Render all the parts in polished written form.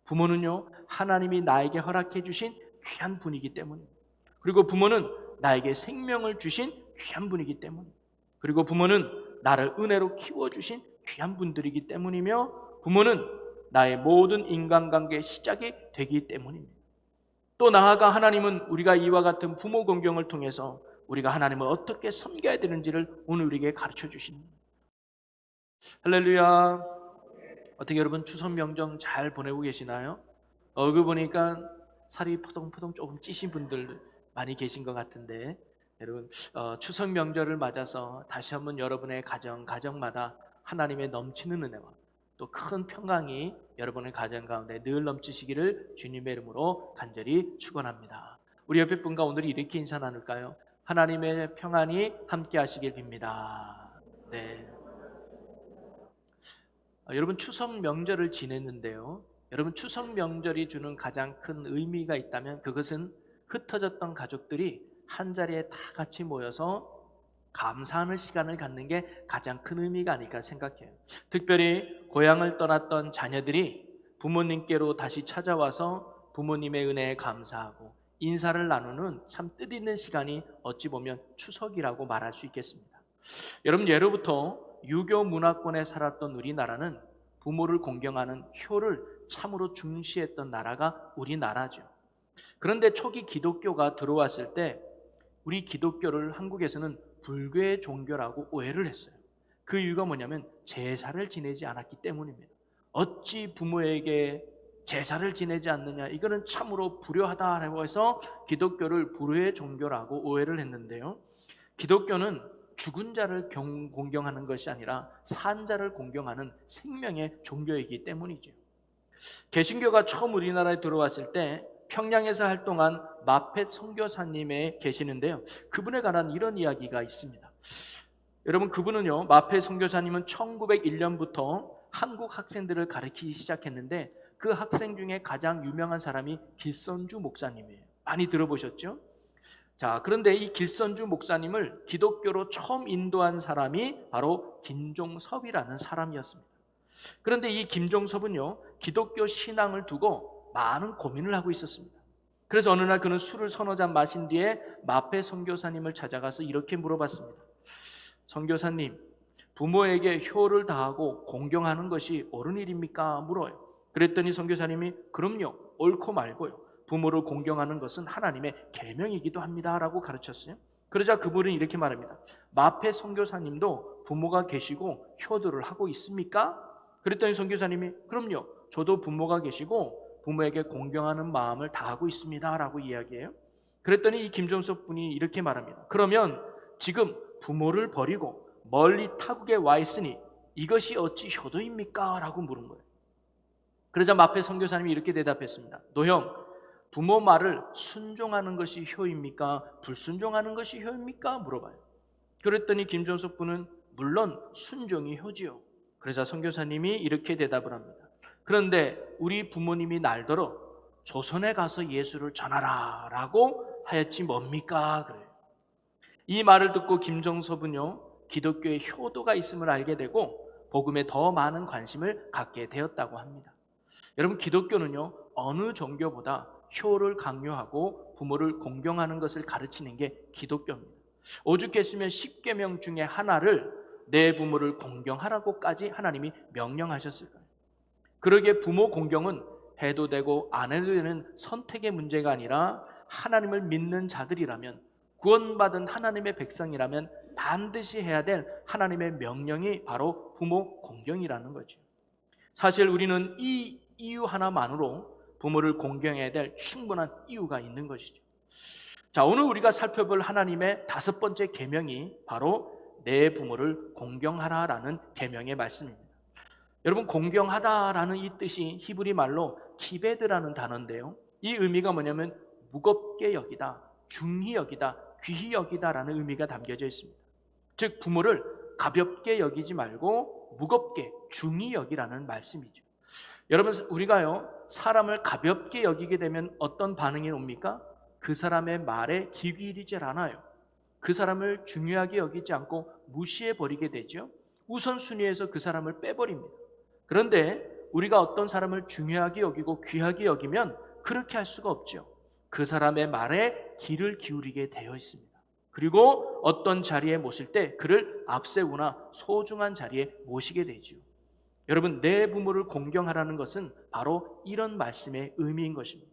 부모는요, 하나님이 나에게 허락해 주신 귀한 분이기 때문입니다. 그리고 부모는 나에게 생명을 주신 귀한 분이기 때문입니다. 그리고 부모는 나를 은혜로 키워주신 귀한 분들이기 때문이며, 부모는 나의 모든 인간관계의 시작이 되기 때문입니다. 또 나아가 하나님은 우리가 이와 같은 부모 공경을 통해서 우리가 하나님을 어떻게 섬겨야 되는지를 오늘 우리에게 가르쳐 주십니다. 할렐루야. 어떻게 여러분 추석 명절 잘 보내고 계시나요? 얼굴 보니까 살이 포동포동 조금 찌신 분들 많이 계신 것 같은데, 여러분 추석 명절을 맞아서 다시 한번 여러분의 가정마다 하나님의 넘치는 은혜와 또 큰 평강이 여러분의 가정 가운데 늘 넘치시기를 주님의 이름으로 간절히 축원합니다. 우리 옆에 분과 오늘 이렇게 인사 나눌까요? 하나님의 평안이 함께 하시길 빕니다. 네. 여러분 추석 명절을 지냈는데요, 여러분 추석 명절이 주는 가장 큰 의미가 있다면 그것은 흩어졌던 가족들이 한자리에 다 같이 모여서 감사하는 시간을 갖는 게 가장 큰 의미가 아닐까 생각해요. 특별히 고향을 떠났던 자녀들이 부모님께로 다시 찾아와서 부모님의 은혜에 감사하고 인사를 나누는 참 뜻있는 시간이 어찌 보면 추석이라고 말할 수 있겠습니다. 여러분, 예로부터 유교 문화권에 살았던 우리나라는 부모를 공경하는 효를 참으로 중시했던 나라가 우리나라죠. 그런데 초기 기독교가 들어왔을 때 우리 기독교를 한국에서는 불교의 종교라고 오해를 했어요. 그 이유가 뭐냐면 제사를 지내지 않았기 때문입니다. 어찌 부모에게 제사를 지내지 않느냐, 이거는 참으로 불효하다라고 해서 기독교를 불효의 종교라고 오해를 했는데요, 기독교는 죽은 자를 공경하는 것이 아니라 산 자를 공경하는 생명의 종교이기 때문이죠. 개신교가 처음 우리나라에 들어왔을 때 평양에서 활동한 마펫 선교사님에 계시는데요, 그분에 관한 이런 이야기가 있습니다. 여러분, 그분은요, 마펫 선교사님은 1901년부터 한국 학생들을 가르치기 시작했는데 그 학생 중에 가장 유명한 사람이 길선주 목사님이에요. 많이 들어보셨죠? 자, 그런데 이 길선주 목사님을 기독교로 처음 인도한 사람이 바로 김종섭이라는 사람이었습니다. 그런데 이 김종섭은요, 기독교 신앙을 두고 많은 고민을 하고 있었습니다. 그래서 어느 날 그는 술을 서너 잔 마신 뒤에 마페 선교사님을 찾아가서 이렇게 물어봤습니다. 선교사님, 부모에게 효를 다하고 공경하는 것이 옳은 일입니까? 물어요. 그랬더니 선교사님이 그럼요, 옳고 말고요, 부모를 공경하는 것은 하나님의 계명이기도 합니다 라고 가르쳤어요. 그러자 그분은 이렇게 말합니다. 마페 선교사님도 부모가 계시고 효도를 하고 있습니까? 그랬더니 선교사님이 그럼요, 저도 부모가 계시고 부모에게 공경하는 마음을 다하고 있습니다 라고 이야기해요. 그랬더니 이 김종섭 분이 이렇게 말합니다. 그러면 지금 부모를 버리고 멀리 타국에 와 있으니 이것이 어찌 효도입니까? 라고 물은 거예요. 그러자 마페 선교사님이 이렇게 대답했습니다. 노형, 부모 말을 순종하는 것이 효입니까? 불순종하는 것이 효입니까? 물어봐요. 그랬더니 김종석 분은 물론 순종이 효지요. 그러자 선교사님이 이렇게 대답을 합니다. 그런데 우리 부모님이 날더러 조선에 가서 예수를 전하라 라고 하였지 뭡니까? 그래요. 이 말을 듣고 김종섭은요, 기독교의 효도가 있음을 알게 되고 복음에 더 많은 관심을 갖게 되었다고 합니다. 여러분, 기독교는요, 어느 종교보다 효를 강요하고 부모를 공경하는 것을 가르치는 게 기독교입니다. 오죽했으면 10계명 중에 하나를 내 부모를 공경하라고까지 하나님이 명령하셨을까요? 그러기에 부모 공경은 해도 되고 안 해도 되는 선택의 문제가 아니라 하나님을 믿는 자들이라면, 구원받은 하나님의 백성이라면 반드시 해야 될 하나님의 명령이 바로 부모 공경이라는 거죠. 사실 우리는 이 이유 하나만으로 부모를 공경해야 될 충분한 이유가 있는 것이죠. 자, 오늘 우리가 살펴볼 하나님의 5번째 계명이 바로 내 부모를 공경하라라는 계명의 말씀입니다. 여러분, 공경하다라는 이 뜻이 히브리 말로 키베드라는 단어인데요, 이 의미가 뭐냐면 무겁게 여기다, 중히 여기다, 귀히 여기다라는 의미가 담겨져 있습니다. 즉 부모를 가볍게 여기지 말고 무겁게 중히 여기라는 말씀이죠. 여러분, 우리가요, 사람을 가볍게 여기게 되면 어떤 반응이 옵니까? 그 사람의 말에 귀 기울이질 않아요. 그 사람을 중요하게 여기지 않고 무시해 버리게 되죠. 우선순위에서 그 사람을 빼버립니다. 그런데 우리가 어떤 사람을 중요하게 여기고 귀하게 여기면 그렇게 할 수가 없죠. 그 사람의 말에 귀를 기울이게 되어 있습니다. 그리고 어떤 자리에 모실 때 그를 앞세우나 소중한 자리에 모시게 되지요. 여러분, 내 부모를 공경하라는 것은 바로 이런 말씀의 의미인 것입니다.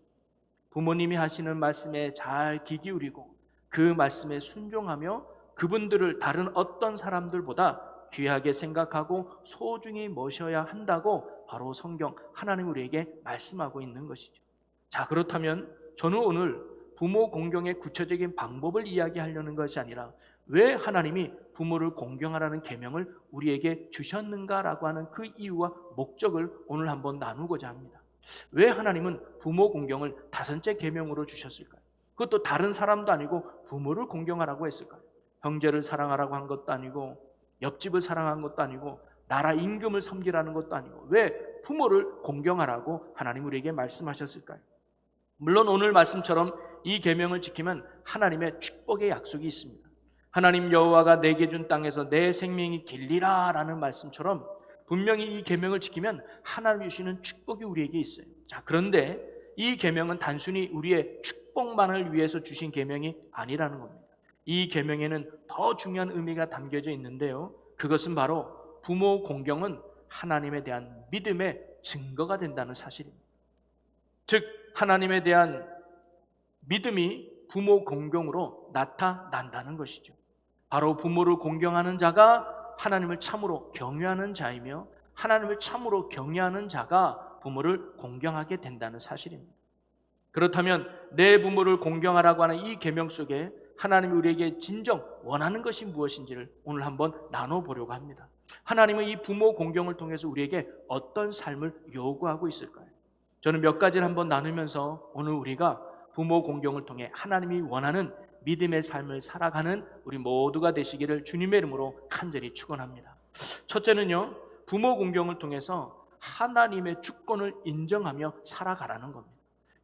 부모님이 하시는 말씀에 잘 귀 기울이고 그 말씀에 순종하며 그분들을 다른 어떤 사람들보다 귀하게 생각하고 소중히 모셔야 한다고 바로 성경 하나님 우리에게 말씀하고 있는 것이죠. 자, 그렇다면 저는 오늘 부모 공경의 구체적인 방법을 이야기하려는 것이 아니라 왜 하나님이 부모를 공경하라는 계명을 우리에게 주셨는가라고 하는 그 이유와 목적을 오늘 한번 나누고자 합니다. 왜 하나님은 부모 공경을 다섯째 계명으로 주셨을까요? 그것도 다른 사람도 아니고 부모를 공경하라고 했을까요? 형제를 사랑하라고 한 것도 아니고 옆집을 사랑한 것도 아니고 나라 임금을 섬기라는 것도 아니고 왜 부모를 공경하라고 하나님 우리에게 말씀하셨을까요? 물론 오늘 말씀처럼 이 계명을 지키면 하나님의 축복의 약속이 있습니다. 하나님 여호와가 내게 준 땅에서 내 생명이 길리라 라는 말씀처럼 분명히 이 계명을 지키면 하나님이 주시는 축복이 우리에게 있어요. 자, 그런데 이 계명은 단순히 우리의 축복만을 위해서 주신 계명이 아니라는 겁니다. 이 계명에는 더 중요한 의미가 담겨져 있는데요. 그것은 바로 부모 공경은 하나님에 대한 믿음의 증거가 된다는 사실입니다. 즉 하나님에 대한 믿음이 부모 공경으로 나타난다는 것이죠. 바로 부모를 공경하는 자가 하나님을 참으로 경외하는 자이며 하나님을 참으로 경외하는 자가 부모를 공경하게 된다는 사실입니다. 그렇다면 내 부모를 공경하라고 하는 이 계명 속에 하나님이 우리에게 진정 원하는 것이 무엇인지를 오늘 한번 나눠보려고 합니다. 하나님은 이 부모 공경을 통해서 우리에게 어떤 삶을 요구하고 있을까요? 저는 몇 가지를 한번 나누면서 오늘 우리가 부모 공경을 통해 하나님이 원하는 믿음의 삶을 살아가는 우리 모두가 되시기를 주님의 이름으로 간절히 축원합니다. 첫째는요, 부모 공경을 통해서 하나님의 주권을 인정하며 살아가라는 겁니다.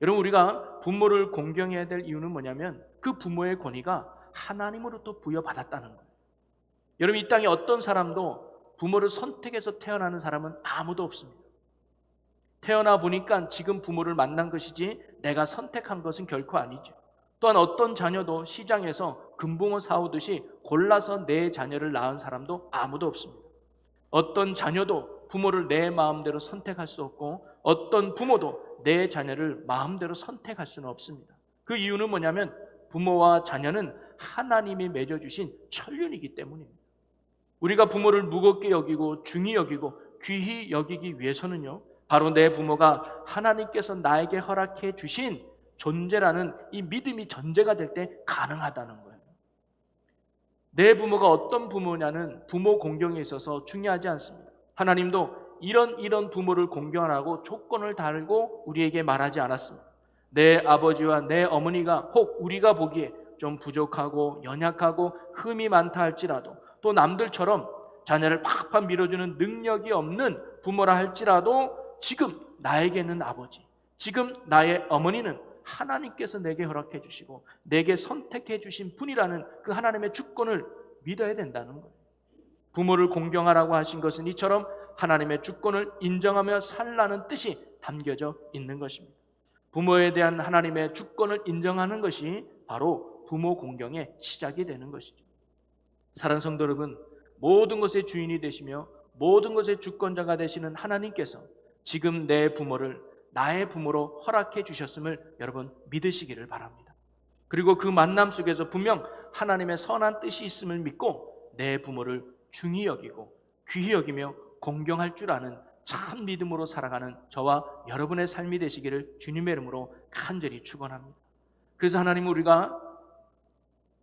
여러분, 우리가 부모를 공경해야 될 이유는 뭐냐면 그 부모의 권위가 하나님으로부터 부여받았다는 거예요. 여러분, 이 땅에 어떤 사람도 부모를 선택해서 태어나는 사람은 아무도 없습니다. 태어나 보니까 지금 부모를 만난 것이지 내가 선택한 것은 결코 아니죠. 또한 어떤 자녀도 시장에서 금붕어 사오듯이 골라서 내 자녀를 낳은 사람도 아무도 없습니다. 어떤 자녀도 부모를 내 마음대로 선택할 수 없고 어떤 부모도 내 자녀를 마음대로 선택할 수는 없습니다. 그 이유는 뭐냐면 부모와 자녀는 하나님이 맺어주신 천륜이기 때문입니다. 우리가 부모를 무겁게 여기고 중히 여기고 귀히 여기기 위해서는요, 바로 내 부모가 하나님께서 나에게 허락해 주신 존재라는 이 믿음이 전제가 될 때 가능하다는 거예요. 내 부모가 어떤 부모냐는 부모 공경에 있어서 중요하지 않습니다. 하나님도 이런 부모를 공경하라고 조건을 달고 우리에게 말하지 않았습니다. 내 아버지와 내 어머니가 혹 우리가 보기에 좀 부족하고 연약하고 흠이 많다 할지라도 또 남들처럼 자녀를 팍팍 밀어주는 능력이 없는 부모라 할지라도 지금 나에게는 아버지, 지금 나의 어머니는 하나님께서 내게 허락해 주시고 내게 선택해 주신 분이라는 그 하나님의 주권을 믿어야 된다는 거예요. 부모를 공경하라고 하신 것은 이처럼 하나님의 주권을 인정하며 살라는 뜻이 담겨져 있는 것입니다. 부모에 대한 하나님의 주권을 인정하는 것이 바로 부모 공경의 시작이 되는 것이죠. 사랑하는 성도 여러분, 모든 것의 주인이 되시며 모든 것의 주권자가 되시는 하나님께서 지금 내 부모를 나의 부모로 허락해 주셨음을 여러분 믿으시기를 바랍니다. 그리고 그 만남 속에서 분명 하나님의 선한 뜻이 있음을 믿고 내 부모를 중히 여기고 귀히 여기며 공경할 줄 아는 참 믿음으로 살아가는 저와 여러분의 삶이 되시기를 주님의 이름으로 간절히 축원합니다. 그래서 하나님은 우리가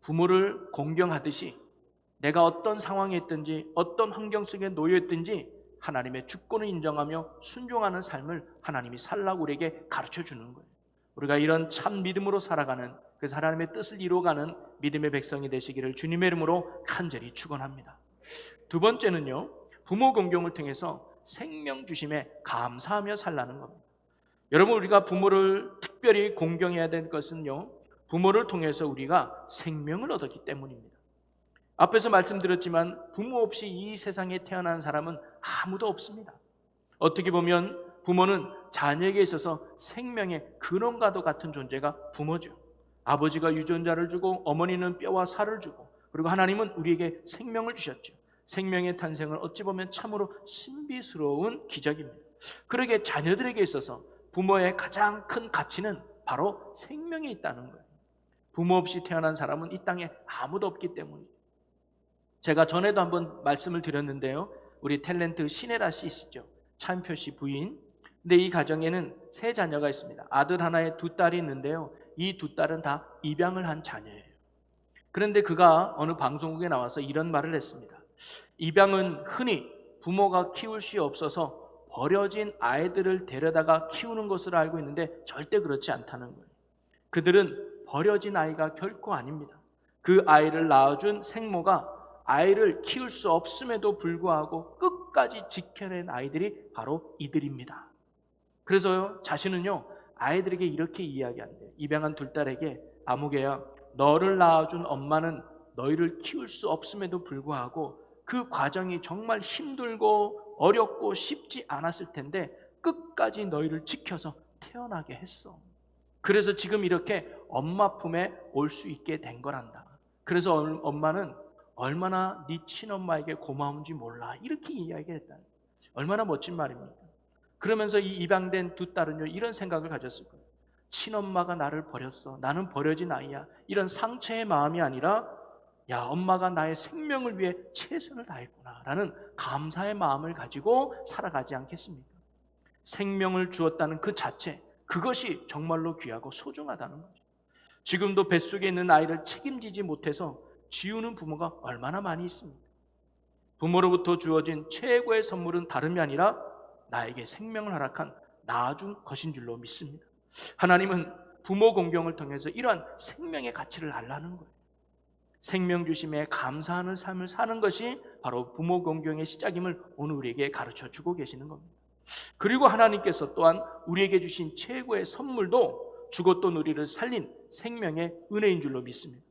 부모를 공경하듯이 내가 어떤 상황에 있든지 어떤 환경 속에 놓여 있든지 하나님의 주권을 인정하며 순종하는 삶을 하나님이 살라고 우리에게 가르쳐 주는 거예요. 우리가 이런 참 믿음으로 살아가는, 그래서 하나님의 뜻을 이루어가는 믿음의 백성이 되시기를 주님의 이름으로 간절히 축원합니다. 두 번째는요, 부모 공경을 통해서 생명 주심에 감사하며 살라는 겁니다. 여러분, 우리가 부모를 특별히 공경해야 될 것은요, 부모를 통해서 우리가 생명을 얻었기 때문입니다. 앞에서 말씀드렸지만 부모 없이 이 세상에 태어난 사람은 아무도 없습니다. 어떻게 보면 부모는 자녀에게 있어서 생명의 근원과도 같은 존재가 부모죠. 아버지가 유전자를 주고 어머니는 뼈와 살을 주고, 그리고 하나님은 우리에게 생명을 주셨죠. 생명의 탄생을 어찌 보면 참으로 신비스러운 기적입니다. 그러기에 자녀들에게 있어서 부모의 가장 큰 가치는 바로 생명에 있다는 거예요. 부모 없이 태어난 사람은 이 땅에 아무도 없기 때문이에요. 제가 전에도 한번 말씀을 드렸는데요. 우리 탤런트 신혜라 씨 있죠. 차인표 씨 부인. 근데 이 가정에는 세 자녀가 있습니다. 아들 하나에 두 딸이 있는데요. 이 두 딸은 다 입양을 한 자녀예요. 그런데 그가 어느 방송국에 나와서 이런 말을 했습니다. 입양은 흔히 부모가 키울 수 없어서 버려진 아이들을 데려다가 키우는 것으로 알고 있는데 절대 그렇지 않다는 거예요. 그들은 버려진 아이가 결코 아닙니다. 그 아이를 낳아준 생모가 아이를 키울 수 없음에도 불구하고 끝까지 지켜낸 아이들이 바로 이들입니다. 그래서요, 자신은요, 아이들에게 이렇게 이야기한대요. 입양한 둘 딸에게, 아무개야, 너를 낳아준 엄마는 너희를 키울 수 없음에도 불구하고 그 과정이 정말 힘들고 어렵고 쉽지 않았을 텐데 끝까지 너희를 지켜서 태어나게 했어. 그래서 지금 이렇게 엄마 품에 올 수 있게 된 거란다. 그래서 엄마는 얼마나 네 친엄마에게 고마운지 몰라. 이렇게 이야기했다. 얼마나 멋진 말입니까? 그러면서 이 입양된 두 딸은요, 이런 생각을 가졌을 거예요. 친엄마가 나를 버렸어. 나는 버려진 아이야. 이런 상처의 마음이 아니라, 야, 엄마가 나의 생명을 위해 최선을 다했구나 라는 감사의 마음을 가지고 살아가지 않겠습니까? 생명을 주었다는 그 자체, 그것이 정말로 귀하고 소중하다는 거죠. 지금도 뱃속에 있는 아이를 책임지지 못해서 지우는 부모가 얼마나 많이 있습니까? 부모로부터 주어진 최고의 선물은 다름이 아니라 나에게 생명을 허락한 낳아준 것인 줄로 믿습니다. 하나님은 부모 공경을 통해서 이러한 생명의 가치를 알라는 거예요. 생명 주심에 감사하는 삶을 사는 것이 바로 부모 공경의 시작임을 오늘 우리에게 가르쳐주고 계시는 겁니다. 그리고 하나님께서 또한 우리에게 주신 최고의 선물도 죽었던 우리를 살린 생명의 은혜인 줄로 믿습니다.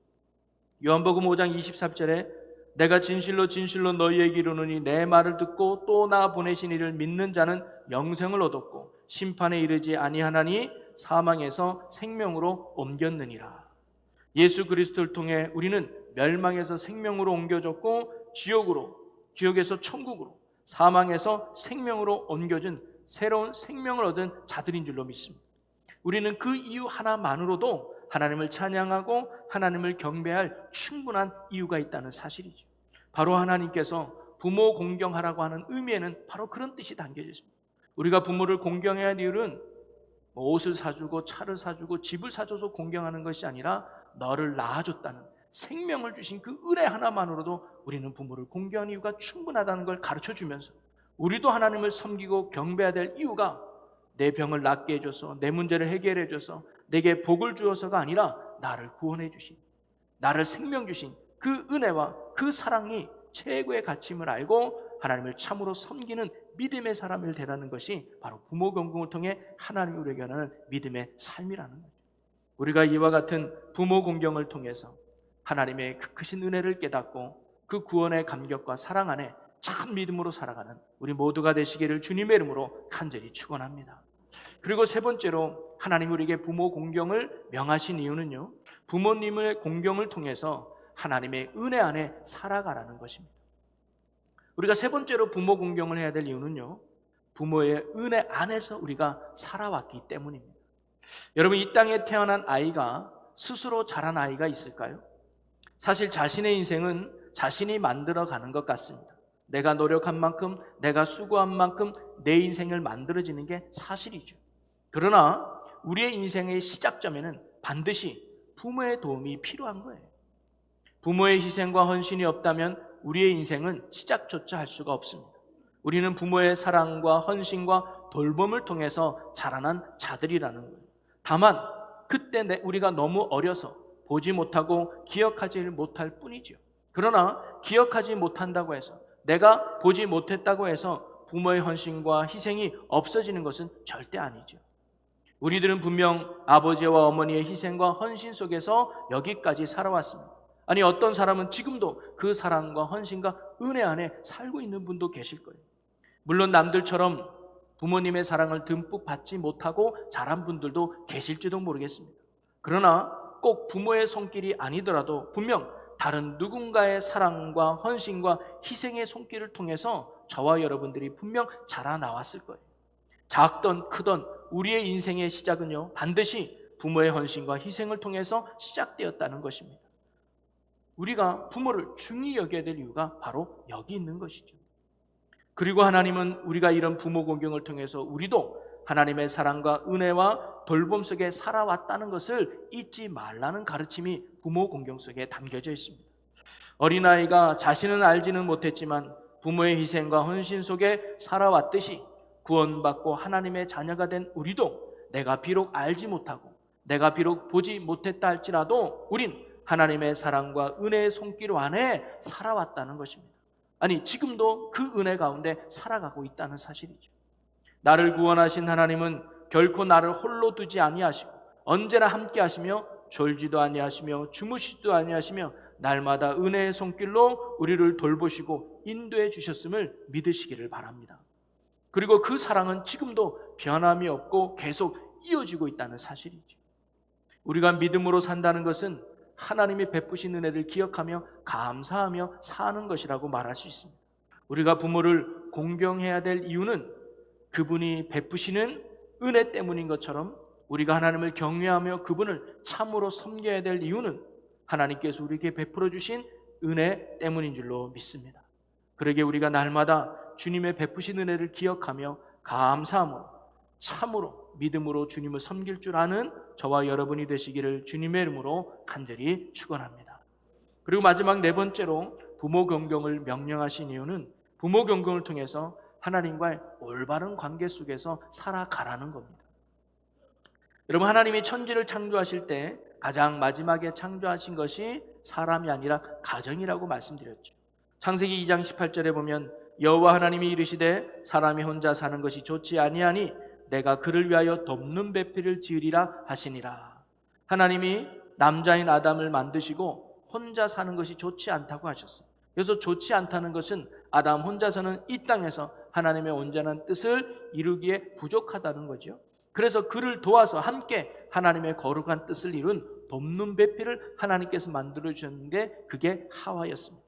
요한복음 5장 23절에 내가 진실로 진실로 너희에게 이르노니 내 말을 듣고 또 나 보내신 이를 믿는 자는 영생을 얻었고 심판에 이르지 아니하나니 사망에서 생명으로 옮겼느니라. 예수 그리스도를 통해 우리는 멸망에서 생명으로 옮겨졌고 지옥에서 천국으로, 사망에서 생명으로 옮겨진 새로운 생명을 얻은 자들인 줄로 믿습니다. 우리는 그 이유 하나만으로도 하나님을 찬양하고 하나님을 경배할 충분한 이유가 있다는 사실이죠. 바로 하나님께서 부모 공경하라고 하는 의미에는 바로 그런 뜻이 담겨져 있습니다. 우리가 부모를 공경해야 할 이유는 옷을 사주고 차를 사주고 집을 사줘서 공경하는 것이 아니라 너를 낳아줬다는 생명을 주신 그 은혜 하나만으로도 우리는 부모를 공경하는 이유가 충분하다는 걸 가르쳐주면서 우리도 하나님을 섬기고 경배해야 될 이유가 내 병을 낫게 해줘서 내 문제를 해결해 줘서 내게 복을 주어서가 아니라 나를 구원해 주신, 나를 생명 주신 그 은혜와 그 사랑이 최고의 가치임을 알고 하나님을 참으로 섬기는 믿음의 사람을 되라는 것이 바로 부모 공경을 통해 하나님이 우리에게 하는 믿음의 삶이라는 거죠. 우리가 이와 같은 부모 공경을 통해서 하나님의 그 크신 은혜를 깨닫고 그 구원의 감격과 사랑 안에 참 믿음으로 살아가는 우리 모두가 되시기를 주님의 이름으로 간절히 축원합니다. 그리고 세 번째로 하나님 우리에게 부모 공경을 명하신 이유는요, 부모님의 공경을 통해서 하나님의 은혜 안에 살아가라는 것입니다. 우리가 세 번째로 부모 공경을 해야 될 이유는요, 부모의 은혜 안에서 우리가 살아왔기 때문입니다. 여러분, 이 땅에 태어난 아이가 스스로 자란 아이가 있을까요? 사실 자신의 인생은 자신이 만들어가는 것 같습니다. 내가 노력한 만큼, 내가 수고한 만큼 내 인생을 만들어지는 게 사실이죠. 그러나 우리의 인생의 시작점에는 반드시 부모의 도움이 필요한 거예요. 부모의 희생과 헌신이 없다면 우리의 인생은 시작조차 할 수가 없습니다. 우리는 부모의 사랑과 헌신과 돌봄을 통해서 자라난 자들이라는 거예요. 다만 그때 우리가 너무 어려서 보지 못하고 기억하지 못할 뿐이죠. 그러나 기억하지 못한다고 해서, 내가 보지 못했다고 해서 부모의 헌신과 희생이 없어지는 것은 절대 아니죠. 우리들은 분명 아버지와 어머니의 희생과 헌신 속에서 여기까지 살아왔습니다. 아니, 어떤 사람은 지금도 그 사랑과 헌신과 은혜 안에 살고 있는 분도 계실 거예요. 물론 남들처럼 부모님의 사랑을 듬뿍 받지 못하고 자란 분들도 계실지도 모르겠습니다. 그러나 꼭 부모의 손길이 아니더라도 분명 다른 누군가의 사랑과 헌신과 희생의 손길을 통해서 저와 여러분들이 분명 자라나왔을 거예요. 작던 크던 우리의 인생의 시작은요, 반드시 부모의 헌신과 희생을 통해서 시작되었다는 것입니다. 우리가 부모를 중히 여겨야 될 이유가 바로 여기 있는 것이죠. 그리고 하나님은 우리가 이런 부모 공경을 통해서 우리도 하나님의 사랑과 은혜와 돌봄 속에 살아왔다는 것을 잊지 말라는 가르침이 부모 공경 속에 담겨져 있습니다. 어린아이가 자신은 알지는 못했지만 부모의 희생과 헌신 속에 살아왔듯이 구원받고 하나님의 자녀가 된 우리도 내가 비록 알지 못하고 내가 비록 보지 못했다 할지라도 우린 하나님의 사랑과 은혜의 손길 안에 살아왔다는 것입니다. 아니, 지금도 그 은혜 가운데 살아가고 있다는 사실이죠. 나를 구원하신 하나님은 결코 나를 홀로 두지 아니하시고 언제나 함께 하시며 졸지도 아니하시며 주무시지도 아니하시며 날마다 은혜의 손길로 우리를 돌보시고 인도해 주셨음을 믿으시기를 바랍니다. 그리고 그 사랑은 지금도 변함이 없고 계속 이어지고 있다는 사실이죠. 우리가 믿음으로 산다는 것은 하나님이 베푸신 은혜를 기억하며 감사하며 사는 것이라고 말할 수 있습니다. 우리가 부모를 공경해야 될 이유는 그분이 베푸시는 은혜 때문인 것처럼 우리가 하나님을 경외하며 그분을 참으로 섬겨야 될 이유는 하나님께서 우리에게 베풀어 주신 은혜 때문인 줄로 믿습니다. 그러기에 우리가 날마다 주님의 베푸신 은혜를 기억하며 감사함으로 참으로 믿음으로 주님을 섬길 줄 아는 저와 여러분이 되시기를 주님의 이름으로 간절히 축원합니다. 그리고 마지막 네 번째로 부모 경경을 명령하신 이유는 부모 경경을 통해서 하나님과의 올바른 관계 속에서 살아가라는 겁니다. 여러분, 하나님이 천지를 창조하실 때 가장 마지막에 창조하신 것이 사람이 아니라 가정이라고 말씀드렸죠. 창세기 2장 18절에 보면 여호와 하나님이 이르시되 사람이 혼자 사는 것이 좋지 아니하니 내가 그를 위하여 돕는 배필을 지으리라 하시니라. 하나님이 남자인 아담을 만드시고 혼자 사는 것이 좋지 않다고 하셨어요. 그래서 좋지 않다는 것은 아담 혼자서는 이 땅에서 하나님의 온전한 뜻을 이루기에 부족하다는 거죠. 그래서 그를 도와서 함께 하나님의 거룩한 뜻을 이룬 돕는 배필을 하나님께서 만들어 주셨는데 그게 하와였습니다.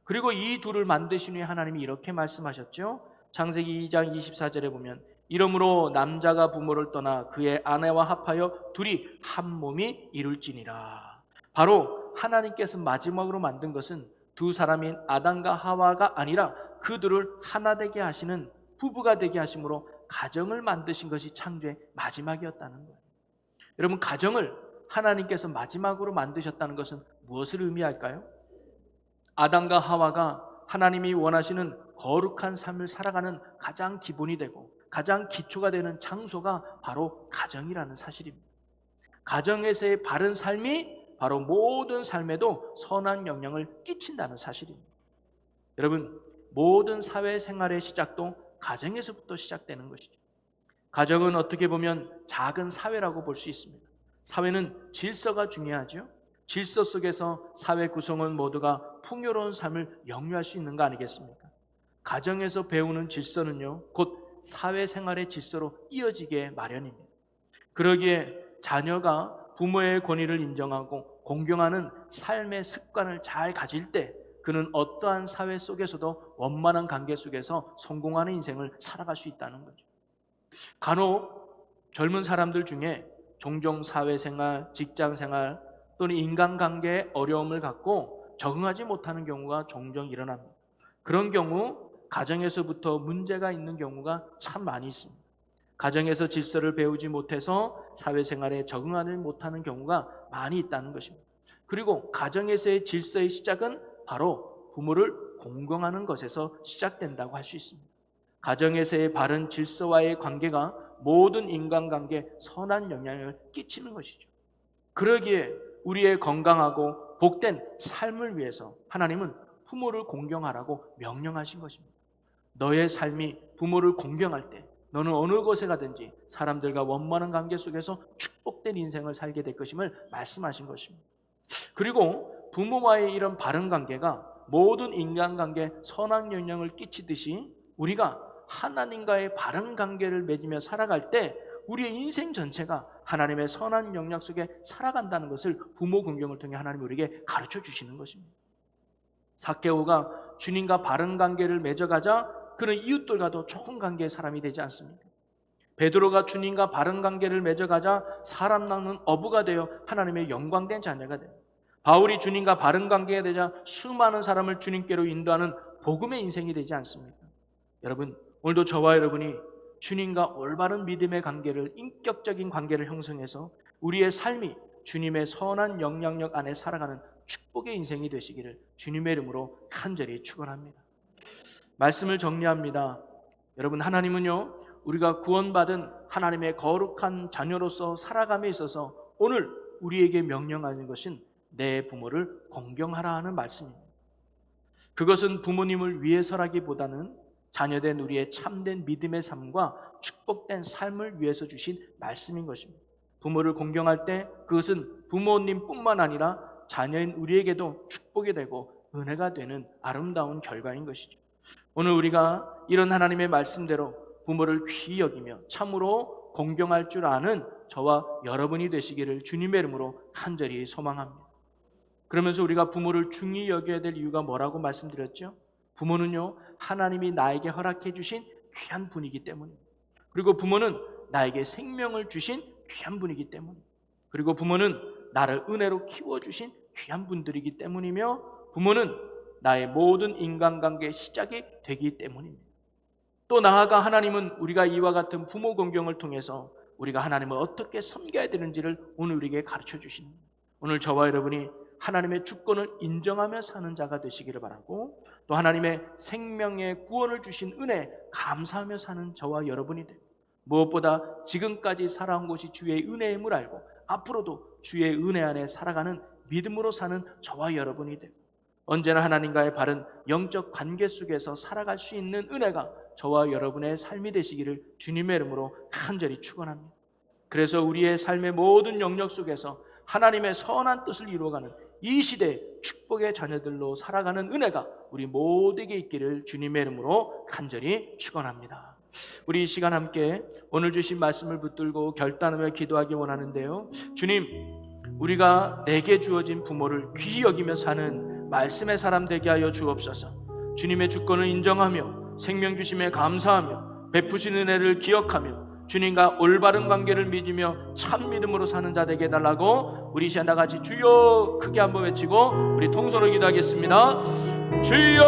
그리고 이 둘을 만드신 후에 하나님이 이렇게 말씀하셨죠. 창세기 2장 24절에 보면 이러므로 남자가 부모를 떠나 그의 아내와 합하여 둘이 한 몸이 이룰지니라. 바로 하나님께서 마지막으로 만든 것은 두 사람인 아담과 하와가 아니라 그들을 하나 되게 하시는 부부가 되게 하심으로 가정을 만드신 것이 창조의 마지막이었다는 거예요. 여러분, 가정을 하나님께서 마지막으로 만드셨다는 것은 무엇을 의미할까요? 아담과 하와가 하나님이 원하시는 거룩한 삶을 살아가는 가장 기본이 되고 가장 기초가 되는 장소가 바로 가정이라는 사실입니다. 가정에서의 바른 삶이 바로 모든 삶에도 선한 영향을 끼친다는 사실입니다. 여러분, 모든 사회생활의 시작도 가정에서부터 시작되는 것이죠. 가정은 어떻게 보면 작은 사회라고 볼 수 있습니다. 사회는 질서가 중요하죠. 질서 속에서 사회 구성원 모두가 풍요로운 삶을 영위할 수 있는 거 아니겠습니까? 가정에서 배우는 질서는요, 곧 사회생활의 질서로 이어지게 마련입니다. 그러기에 자녀가 부모의 권위를 인정하고 공경하는 삶의 습관을 잘 가질 때 그는 어떠한 사회 속에서도 원만한 관계 속에서 성공하는 인생을 살아갈 수 있다는 거죠. 간혹 젊은 사람들 중에 종종 사회생활, 직장생활 또는 인간관계에 어려움을 갖고 적응하지 못하는 경우가 종종 일어납니다. 그런 경우 가정에서부터 문제가 있는 경우가 참 많이 있습니다. 가정에서 질서를 배우지 못해서 사회생활에 적응하지 못하는 경우가 많이 있다는 것입니다. 그리고 가정에서의 질서의 시작은 바로 부모를 공경하는 것에서 시작된다고 할 수 있습니다. 가정에서의 바른 질서와의 관계가 모든 인간관계에 선한 영향을 끼치는 것이죠. 그러기에 우리의 건강하고 복된 삶을 위해서 하나님은 부모를 공경하라고 명령하신 것입니다. 너의 삶이 부모를 공경할 때 너는 어느 곳에 가든지 사람들과 원만한 관계 속에서 축복된 인생을 살게 될 것임을 말씀하신 것입니다. 그리고 부모와의 이런 바른 관계가 모든 인간관계에 선한 영향을 끼치듯이 우리가 하나님과의 바른 관계를 맺으며 살아갈 때 우리의 인생 전체가 하나님의 선한 영역 속에 살아간다는 것을 부모 공경을 통해 하나님이 우리에게 가르쳐 주시는 것입니다. 삭개오가 주님과 바른 관계를 맺어가자 그는 이웃들과도 좋은 관계의 사람이 되지 않습니까? 베드로가 주님과 바른 관계를 맺어가자 사람 낳는 어부가 되어 하나님의 영광된 자녀가 됩니다. 바울이 주님과 바른 관계가 되자 수많은 사람을 주님께로 인도하는 복음의 인생이 되지 않습니까? 여러분, 오늘도 저와 여러분이 주님과 올바른 믿음의 관계를, 인격적인 관계를 형성해서 우리의 삶이 주님의 선한 영향력 안에 살아가는 축복의 인생이 되시기를 주님의 이름으로 간절히 축원합니다. 말씀을 정리합니다. 여러분, 하나님은요, 우리가 구원받은 하나님의 거룩한 자녀로서 살아감에 있어서 오늘 우리에게 명령하는 것은 내 부모를 공경하라 하는 말씀입니다. 그것은 부모님을 위해서라기보다는 자녀된 우리의 참된 믿음의 삶과 축복된 삶을 위해서 주신 말씀인 것입니다. 부모를 공경할 때 그것은 부모님뿐만 아니라 자녀인 우리에게도 축복이 되고 은혜가 되는 아름다운 결과인 것이죠. 오늘 우리가 이런 하나님의 말씀대로 부모를 귀히 여기며 참으로 공경할 줄 아는 저와 여러분이 되시기를 주님의 이름으로 간절히 소망합니다. 그러면서 우리가 부모를 중히 여겨야 될 이유가 뭐라고 말씀드렸죠? 부모는요, 하나님이 나에게 허락해 주신 귀한 분이기 때문입니다. 그리고 부모는 나에게 생명을 주신 귀한 분이기 때문입니다. 그리고 부모는 나를 은혜로 키워주신 귀한 분들이기 때문이며 부모는 나의 모든 인간관계의 시작이 되기 때문입니다. 또 나아가 하나님은 우리가 이와 같은 부모 공경을 통해서 우리가 하나님을 어떻게 섬겨야 되는지를 오늘 우리에게 가르쳐 주십니다. 오늘 저와 여러분이 하나님의 주권을 인정하며 사는 자가 되시기를 바라고 또 하나님의 생명의 구원을 주신 은혜 감사하며 사는 저와 여러분이 되고 무엇보다 지금까지 살아온 것이 주의 은혜임을 알고 앞으로도 주의 은혜 안에 살아가는 믿음으로 사는 저와 여러분이 되고 언제나 하나님과의 바른 영적 관계 속에서 살아갈 수 있는 은혜가 저와 여러분의 삶이 되시기를 주님의 이름으로 간절히 축원합니다. 그래서 우리의 삶의 모든 영역 속에서 하나님의 선한 뜻을 이루어가는 이 시대 축복의 자녀들로 살아가는 은혜가 우리 모두에게 있기를 주님의 이름으로 간절히 축원합니다. 우리 이 시간 함께 오늘 주신 말씀을 붙들고 결단하며 기도하기 원하는데요. 주님, 우리가 내게 주어진 부모를 귀히 여기며 사는 말씀의 사람 되게 하여 주옵소서. 주님의 주권을 인정하며 생명 주심에 감사하며 베푸신 은혜를 기억하며 주님과 올바른 관계를 믿으며 참 믿음으로 사는 자 되게 해달라고 우리 시간 다 같이 주여 크게 한번 외치고 우리 통성으로 기도하겠습니다. 주여!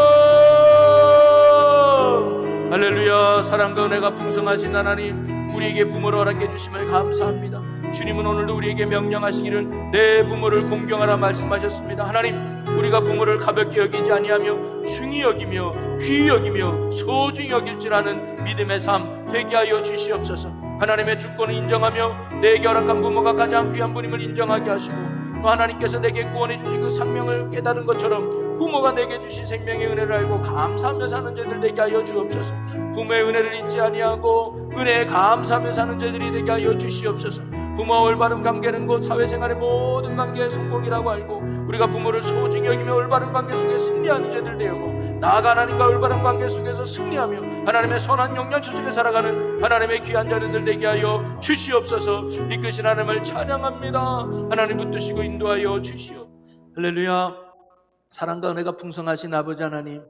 할렐루야. 사랑과 은혜가 풍성하신 하나님, 우리에게 부모를 허락해 주심을 감사합니다. 주님은 오늘도 우리에게 명령하시기를 내 부모를 공경하라 말씀하셨습니다. 하나님, 우리가 부모를 가볍게 여기지 아니하며 중히 여기며 귀히 여기며 소중히 여길 줄 아는 믿음의 삶 되게 하여 주시옵소서. 하나님의 주권을 인정하며 내게 허락한 부모가 가장 귀한 분임을 인정하게 하시고 또 하나님께서 내게 구원해 주신 그 생명을 깨달은 것처럼 부모가 내게 주신 생명의 은혜를 알고 감사하며 사는 자들 되게 하여 주옵소서. 부모의 은혜를 잊지 아니하고 은혜에 감사하며 사는 자들이 되게 하여 주시옵소서. 부모와 올바른 관계는 곧 사회생활의 모든 관계의 성공이라고 알고 우리가 부모를 소중히 여기며 올바른 관계 속에 승리하는 자들 되고 나아가 하나님과 올바른 관계 속에서 승리하며 하나님의 선한 영향체 속에 살아가는 하나님의 귀한 자녀들 되게 하여 주시옵소서. 이끄신 하나님을 찬양합니다. 하나님 붙드시고 인도하여 주시옵. 할렐루야. 사랑과 은혜가 풍성하신 아버지 하나님,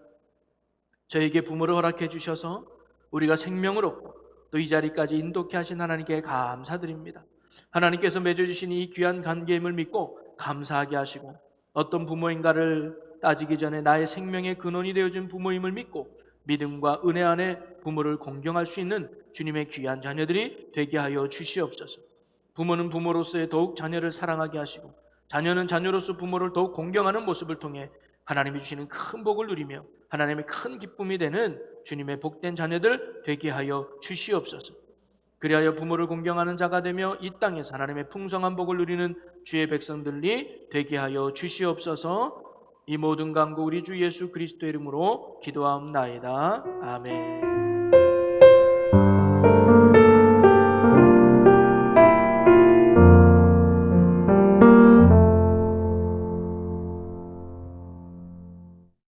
저에게 부모를 허락해 주셔서 우리가 생명을 얻고 또 이 자리까지 인도케 하신 하나님께 감사드립니다. 하나님께서 맺어주신 이 귀한 관계임을 믿고 감사하게 하시고 어떤 부모인가를 따지기 전에 나의 생명의 근원이 되어준 부모임을 믿고 믿음과 은혜 안에 부모를 공경할 수 있는 주님의 귀한 자녀들이 되게 하여 주시옵소서. 부모는 부모로서의 더욱 자녀를 사랑하게 하시고 자녀는 자녀로서 부모를 더욱 공경하는 모습을 통해 하나님이 주시는 큰 복을 누리며 하나님의 큰 기쁨이 되는 주님의 복된 자녀들 되게 하여 주시옵소서. 그리하여 부모를 공경하는 자가 되며 이 땅에서 하나님의 풍성한 복을 누리는 주의 백성들이 되게 하여 주시옵소서. 이 모든 간구 우리 주 예수 그리스도의 이름으로 기도하옵나이다. 아멘.